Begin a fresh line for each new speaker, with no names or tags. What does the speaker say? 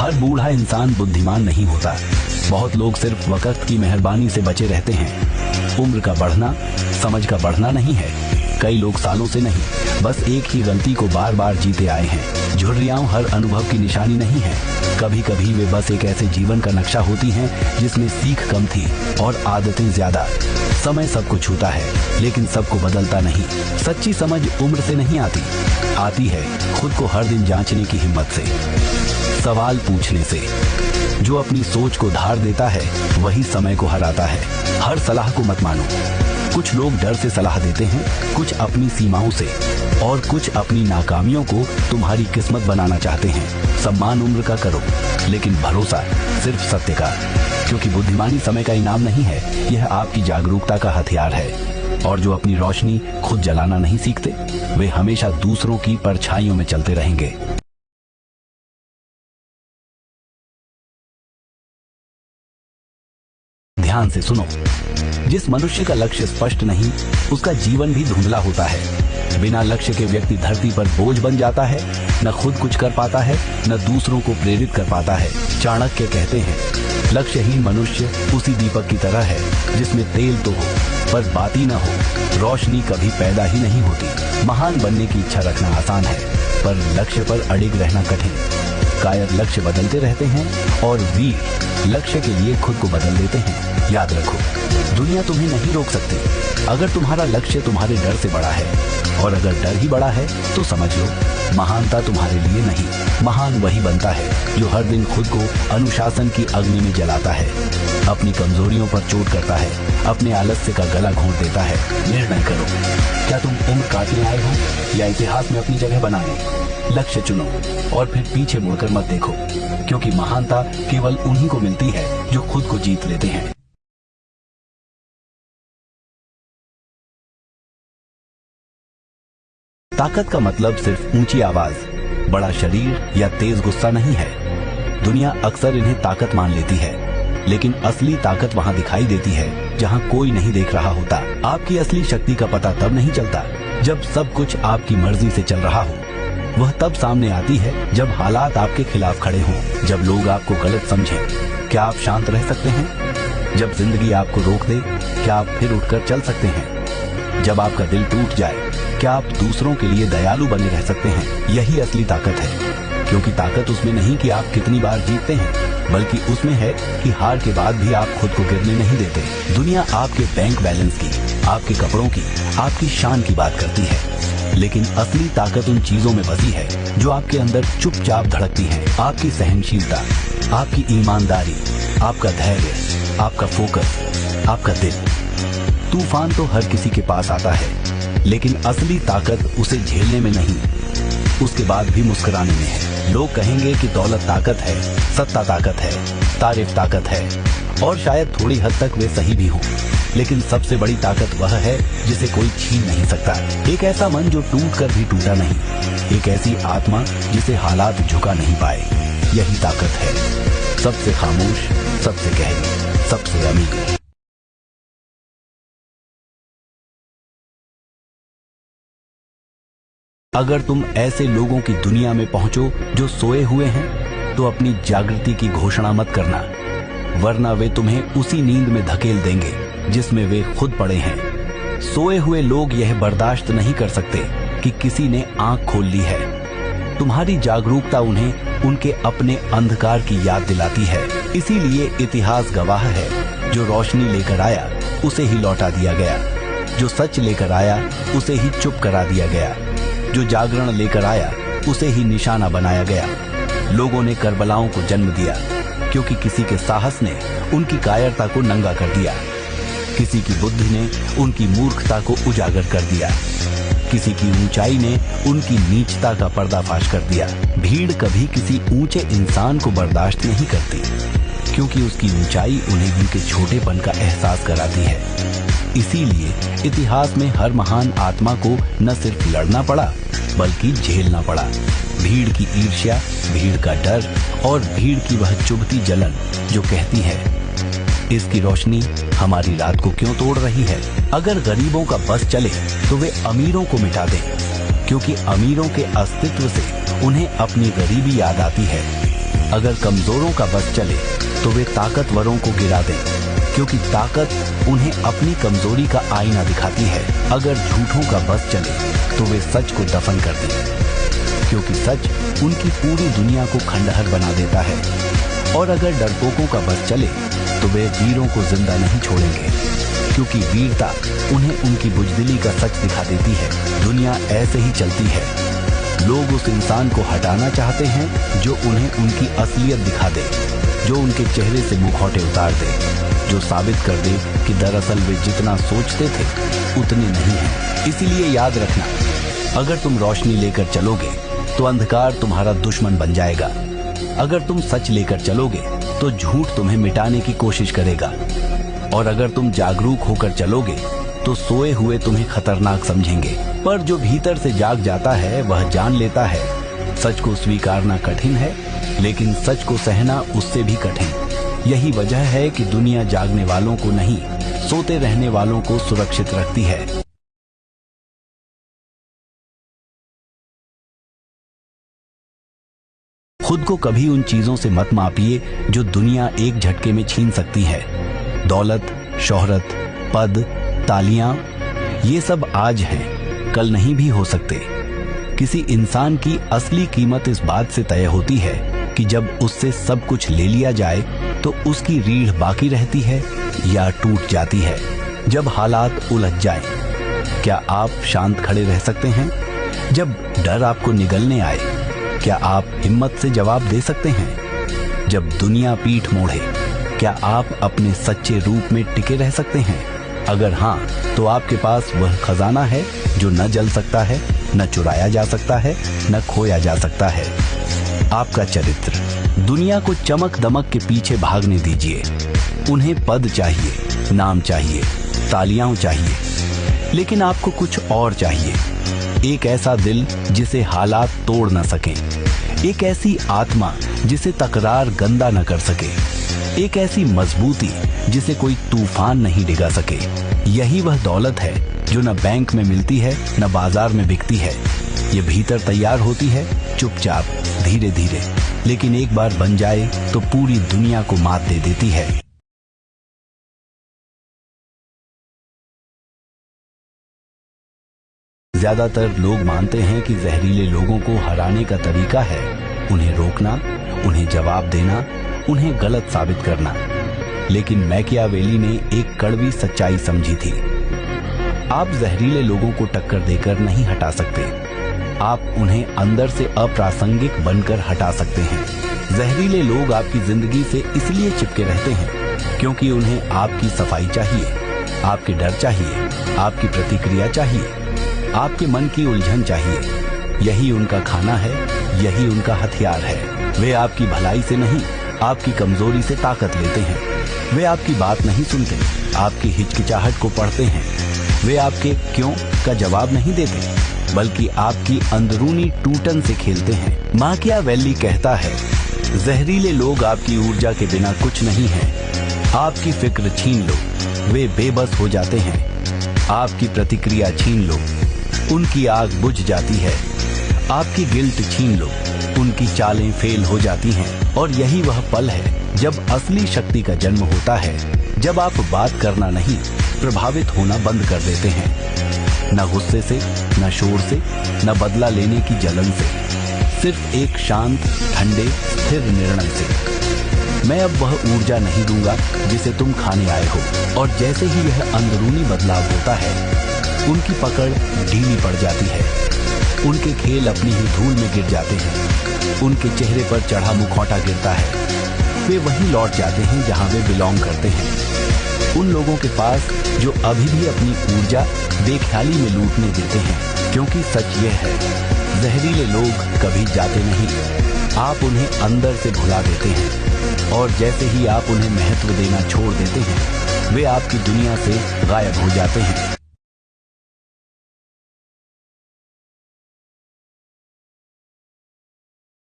हर बूढ़ा इंसान बुद्धिमान नहीं होता। बहुत लोग सिर्फ वक्त की मेहरबानी से बचे रहते हैं। उम्र का बढ़ना समझ का बढ़ना नहीं है। कई लोग सालों से नहीं, बस एक ही गलती को बार बार जीते आए हैं। झुर्रियां हर अनुभव की निशानी नहीं है। कभी कभी वे बस एक ऐसे जीवन का नक्शा होती हैं जिसमें सीख कम थी और आदतें ज्यादा। समय सबको छूता है लेकिन सबको बदलता नहीं। सच्ची समझ उम्र से नहीं आती है खुद को हर दिन जांचने की हिम्मत से, सवाल पूछने से। जो अपनी सोच को धार देता है वही समय को हराता है। हर सलाह को मत मानो। कुछ लोग डर से सलाह देते हैं, कुछ अपनी सीमाओं से, और कुछ अपनी नाकामियों को तुम्हारी किस्मत बनाना चाहते हैं। सम्मान उम्र का करो लेकिन भरोसा सिर्फ सत्य का, क्योंकि बुद्धिमानी समय का इनाम नहीं है, यह आपकी जागरूकता का हथियार है। और जो अपनी रोशनी खुद जलाना नहीं सीखते वे हमेशा दूसरों की परछाइयों में चलते रहेंगे। ध्यान से सुनो। जिस मनुष्य का लक्ष्य स्पष्ट नहीं उसका जीवन भी धुंधला होता है। बिना लक्ष्य के व्यक्ति धरती पर बोझ बन जाता है, न खुद कुछ कर पाता है न दूसरों को प्रेरित कर पाता है। चाणक्य कहते हैं, लक्ष्यहीन मनुष्य उसी दीपक की तरह है जिसमें तेल तो हो पर बाती न हो। रोशनी कभी पैदा ही नहीं होती। महान बनने की इच्छा रखना आसान है पर लक्ष्य पर अड़िग रहना कठिन। कायर लक्ष्य बदलते रहते हैं और वीर लक्ष्य के लिए खुद को बदल देते हैं। याद रखो, दुनिया तुम्हें नहीं रोक सकती अगर तुम्हारा लक्ष्य तुम्हारे डर से बड़ा है, और अगर डर ही बड़ा है तो समझ लो महानता तुम्हारे लिए नहीं। महान वही बनता है जो हर दिन खुद को अनुशासन की अग्नि में जलाता है, अपनी कमजोरियों पर चोट करता है, अपने आलस्य का गला घोंट देता है। निर्णय करो, क्या तुम उम्र काटने आए हो या इतिहास में अपनी जगह बनाने? लक्ष्य चुनो और फिर पीछे मुड़कर मत देखो, क्योंकि महानता केवल उन्हीं को मिलती है जो खुद को जीत लेते हैं। ताकत का मतलब सिर्फ ऊंची आवाज, बड़ा शरीर या तेज गुस्सा नहीं है। दुनिया अक्सर इन्हें ताकत मान लेती है, लेकिन असली ताकत वहां दिखाई देती है जहां कोई नहीं देख रहा होता। आपकी असली शक्ति का पता तब नहीं चलता जब सब कुछ आपकी मर्जी से चल रहा हो। वह तब सामने आती है जब हालात आपके खिलाफ खड़े हों, जब लोग आपको गलत समझें। क्या आप शांत रह सकते हैं? जब जिंदगी आपको रोक दे, क्या आप फिर उठकर चल सकते हैं? जब आपका दिल टूट जाए, क्या आप दूसरों के लिए दयालु बने रह सकते हैं? यही असली ताकत है, क्योंकि ताकत उसमें नहीं कि आप कितनी बार जीतते हैं, बल्कि उसमें है कि हार के बाद भी आप खुद को गिरने नहीं देते। दुनिया आपके बैंक बैलेंस की, आपके कपड़ों की, आपकी शान की बात करती है, लेकिन असली ताकत उन चीजों में बसी है जो आपके अंदर चुपचाप धड़कती हैं। आपकी सहनशीलता, आपकी ईमानदारी, आपका धैर्य, आपका फोकस, आपका दिल। तूफान तो हर किसी के पास आता है, लेकिन असली ताकत उसे झेलने में नहीं, उसके बाद भी मुस्कुराने में है। लोग कहेंगे कि दौलत ताकत है, सत्ता ताकत है, तारीफ ताकत है, और शायद थोड़ी हद तक वे सही भी हों, लेकिन सबसे बड़ी ताकत वह है जिसे कोई छीन नहीं सकता। एक ऐसा मन जो टूट कर भी टूटा नहीं, एक ऐसी आत्मा जिसे हालात झुका नहीं पाए। यही ताकत है, सबसे खामोश, सबसे गहरी, सबसे अमीर। अगर तुम ऐसे लोगों की दुनिया में पहुंचो जो सोए हुए हैं, तो अपनी जागृति की घोषणा मत करना, वरना वे तुम्हें उसी नींद में धकेल देंगे जिसमें वे खुद पड़े हैं। सोए हुए लोग यह बर्दाश्त नहीं कर सकते कि किसी ने आंख खोल ली है। तुम्हारी जागरूकता उन्हें उनके अपने अंधकार की याद दिलाती है। इसीलिए इतिहास गवाह है, जो रोशनी लेकर आया उसे ही लौटा दिया गया, जो सच लेकर आया उसे ही चुप करा दिया गया, जो जागरण लेकर आया उसे ही निशाना बनाया गया। लोगों ने करबलाओं को जन्म दिया क्योंकि किसी के साहस ने उनकी कायरता को नंगा कर दिया, किसी की बुद्धि ने उनकी मूर्खता को उजागर कर दिया, किसी की ऊंचाई ने उनकी नीचता का पर्दाफाश कर दिया। भीड़ कभी किसी ऊंचे इंसान को बर्दाश्त नहीं करती, क्योंकि उसकी ऊंचाई उन्हें उनके छोटेपन का एहसास कराती है। इसीलिए इतिहास में हर महान आत्मा को न सिर्फ लड़ना पड़ा बल्कि झेलना पड़ा। भीड़ की ईर्ष्या, भीड़ का डर और भीड़ की वह चुभती जलन जो कहती है, इसकी रोशनी हमारी रात को क्यों तोड़ रही है। अगर गरीबों का बस चले तो वे अमीरों को मिटा दें, क्योंकि अमीरों के अस्तित्व से उन्हें अपनी गरीबी याद आती है। अगर कमजोरों का बस चले तो वे ताकतवरों को गिरा दें, क्योंकि ताकत उन्हें अपनी कमजोरी का आईना दिखाती है। अगर झूठों का बस चले तो वे सच को दफन कर दें, क्योंकि सच उनकी पूरी दुनिया को खंडहर बना देता है। और अगर डरपोकों का बस चले तो वे वीरों को जिंदा नहीं छोड़ेंगे, क्योंकि वीरता उन्हें उनकी बुजदिली का सच दिखा देती है। दुनिया ऐसे ही चलती है। लोग उस इंसान को हटाना चाहते हैं जो उन्हें उनकी असलियत दिखा दे, जो उनके चेहरे से मुखौटे उतार दे, जो साबित कर दे कि दरअसल वे जितना सोचते थे उतने नहीं हैं। इसीलिए याद रखना, अगर तुम रोशनी लेकर चलोगे तो अंधकार तुम्हारा दुश्मन बन जाएगा। अगर तुम सच लेकर चलोगे तो झूठ तुम्हें मिटाने की कोशिश करेगा। और अगर तुम जागरूक होकर चलोगे तो सोए हुए तुम्हें खतरनाक समझेंगे। पर जो भीतर से जाग जाता है वह जान लेता है, सच को स्वीकारना कठिन है, लेकिन सच को सहना उससे भी कठिन। यही वजह है कि दुनिया जागने वालों को नहीं, सोते रहने वालों को सुरक्षित रखती है। खुद को कभी उन चीजों से मत मापिए जो दुनिया एक झटके में छीन सकती है। दौलत, शोहरत, पद, तालियां, ये सब आज हैं, कल नहीं भी हो सकते। किसी इंसान की असली कीमत इस बात से तय होती है कि जब उससे सब कुछ ले लिया जाए तो उसकी रीढ़ बाकी रहती है या टूट जाती है। जब हालात उलझ जाएं, क्या आप शांत खड़े रह सकते हैं? जब डर आपको निगलने आए, क्या आप हिम्मत से जवाब दे सकते हैं? जब दुनिया पीठ मोड़े, क्या आप अपने सच्चे रूप में टिके रह सकते हैं? अगर हाँ, तो आपके पास वह खजाना है जो न जल सकता है, न चुराया जा सकता है, न खोया जा सकता है। आपका चरित्र। दुनिया को चमक दमक के पीछे भागने दीजिए। उन्हें पद चाहिए, नाम चाहिए, तालियां चाहिए, लेकिन आपको कुछ और चाहिए। एक ऐसा दिल जिसे हालात तोड़ न सकें, एक ऐसी आत्मा जिसे तकरार गंदा न कर सके, एक ऐसी मजबूती जिसे कोई तूफान नहीं डिगा सके। यही वह दौलत है जो न बैंक में मिलती है, न बाजार में बिकती है। ये भीतर तैयार होती है, चुपचाप, धीरे धीरे, लेकिन एक बार बन जाए तो पूरी दुनिया को मात दे देती है। ज्यादातर लोग मानते हैं कि जहरीले लोगों को हराने का तरीका है उन्हें रोकना, उन्हें जवाब देना, उन्हें गलत साबित करना। लेकिन मैकियावेली ने एक कड़वी सच्चाई समझी थी। आप जहरीले लोगों को टक्कर देकर नहीं हटा सकते, आप उन्हें अंदर से अप्रासंगिक बनकर हटा सकते हैं। जहरीले लोग आपकी जिंदगी से इसलिए चिपके रहते हैं क्योंकि उन्हें आपकी सफाई चाहिए, आपके डर चाहिए, आपकी प्रतिक्रिया चाहिए, आपके मन की उलझन चाहिए। यही उनका खाना है, यही उनका हथियार है। वे आपकी भलाई से नहीं, आपकी कमजोरी से ताकत लेते हैं। वे आपकी बात नहीं सुनते, आपकी हिचकिचाहट को पढ़ते हैं। वे आपके क्यों का जवाब नहीं देते, बल्कि आपकी अंदरूनी टूटन से खेलते हैं। मैकियावेली कहता है, जहरीले लोग आपकी ऊर्जा के बिना कुछ नहीं है। आपकी फिक्र छीन लो, वे बेबस हो जाते हैं। आपकी प्रतिक्रिया छीन लो, उनकी आग बुझ जाती है। आपकी गिल्ट छीन लो, उनकी चालें फेल हो जाती हैं। और यही वह पल है जब असली शक्ति का जन्म होता है, जब आप बात करना नहीं, प्रभावित होना बंद कर देते हैं। न गुस्से से, न शोर से, न बदला लेने की जलन से, सिर्फ एक शांत, ठंडे, स्थिर निर्णय से। मैं अब वह ऊर्जा नहीं दूंगा जिसे तुम खाने आए हो। और जैसे ही यह अंदरूनी बदलाव होता है, उनकी पकड़ ढीली पड़ जाती है, उनके खेल अपनी ही धूल में गिर जाते हैं, उनके चेहरे पर चढ़ा मुखौटा गिरता है। वे वहीं लौट जाते हैं जहां वे बिलोंग करते हैं, उन लोगों के पास जो अभी भी अपनी ऊर्जा बेख्याली में लूटने देते हैं। क्योंकि सच यह है, जहरीले लोग कभी जाते नहीं, आप उन्हें अंदर से भुला देते हैं। और जैसे ही आप उन्हें महत्व देना छोड़ देते हैं, वे आपकी दुनिया से गायब हो जाते हैं।